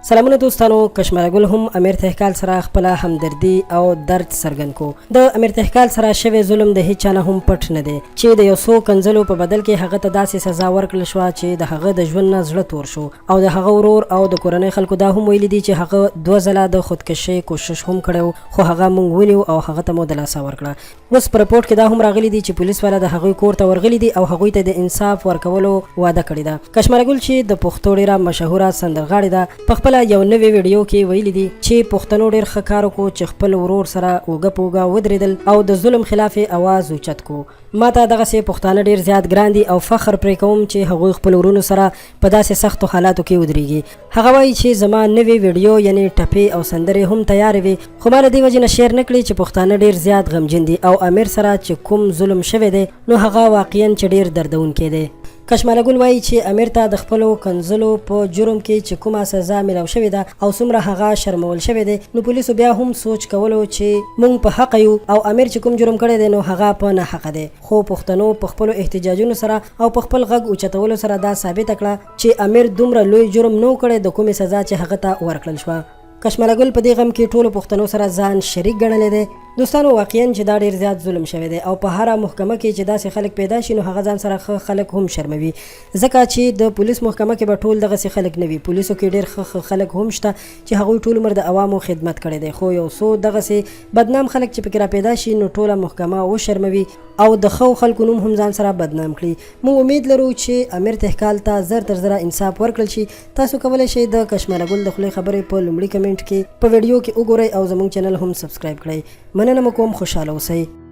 سلامونه دوستانو، کشماله ګل هم امیر تهکال سره خپل همدردي او درد څرګند کو. د امیر تهکال سره شوی ظلم د هیڅ نه هم پټ نه دی چې د یو څو کنځلو په بدل کې هغه ته داسې سزا ورکړل شو چې د هغه د ژوند نه زړه تور شو او د هغه ورور او د کورنۍ خلکو دا هم ویلي دي چې هغه 2 ځله د خودکشي کوشش هم کړو، خو هغه مونږ ونیو او هغه ته مو د لاسه ورکړه. اوس په رپورټ کې دا هم راغلي دي چې پولیس والا د هغوی کور ته ورغلي دي او هغوی ته د انصاف ورکولو وعده کړې ده. کشماله ګل چې د پښتو ډیره مشهوره سندرغاړې ده، په خپل یو نوی ویډیو کې ویلي دي چې پښتنو ډیر ښه کار وکړو چې خپل ورور سره اوږه په اوږه ودرېدل او د ظلم خلاف اواز اوچت کو. ماته دغسې پښتانه ډیر زیات ګران دي او فخر پرې کوم چې هغوی خپل ورونو سره په داسې سختو حالاتو کې ودرېږي. هغه وایي چې زما نوې ویډیو یعنی ټپې او سندرې هم تیارې وي، خو ما له دې وجې نه شیر نه کړي چې پښتانه ډیر زیات غمجن دي او امیر سره چې کوم ظلم شوی دی نو هغه واقعا چې ډیر دردونکی دی. کشماله ګل وایي چې امیر ته د خپلو کنځلو په جرم کې چې کومه سزا میلاو شوې ده او څومره هغه شرمول شوی دی، نو پولیسو بیا هم سوچ کولو چې موږ په حق یو او امیر چې کوم جرم کړی دی نو هغه په نه حق دی. خو پښتنو په خپلو احتجاجونو سره او په خپل غږ اوچتولو سره دا ثابته کړه چې امیر دومره لوی جرم نه کړی د کومې سزا چې هغه ته ورکړل شوه. کشماله ګل په دې غم کې ټولو پښتنو سره ځان شریک ګڼلی دی. دوستانو، واقعا چې دا ډیر زیات ظلم شوی دی او په هره محکمه کې چې داسې خلک پیدا شي نو هغه ځان سره ښه خلک هم شرموي، ځکه چې د پولیس محکمه کې به ټول دغسې خلک نه وي. پولیسو کې ډیر ښه خلک هم شته چې هغوی ټول عمر د عوامو خدمت کړی دی، خو یو څو دغسې بدنام خلک چې پکې را پیدا شي نو ټوله محکمه وشرموي او د ښو خلکو نوم هم ځان سره بدنام کړي. موږ امید لرو چې امیر تهکال ته زر تر زره انصاف ورکړل شي. تاسو کولی شئ د کشماله ګل د خولې خبرې په لومړي کمنټ کې په ویډیو کې وګورئ او زموږ چینل هم سبسکرایب کړئ. مننه مو کوم، خوشحاله اوسئ.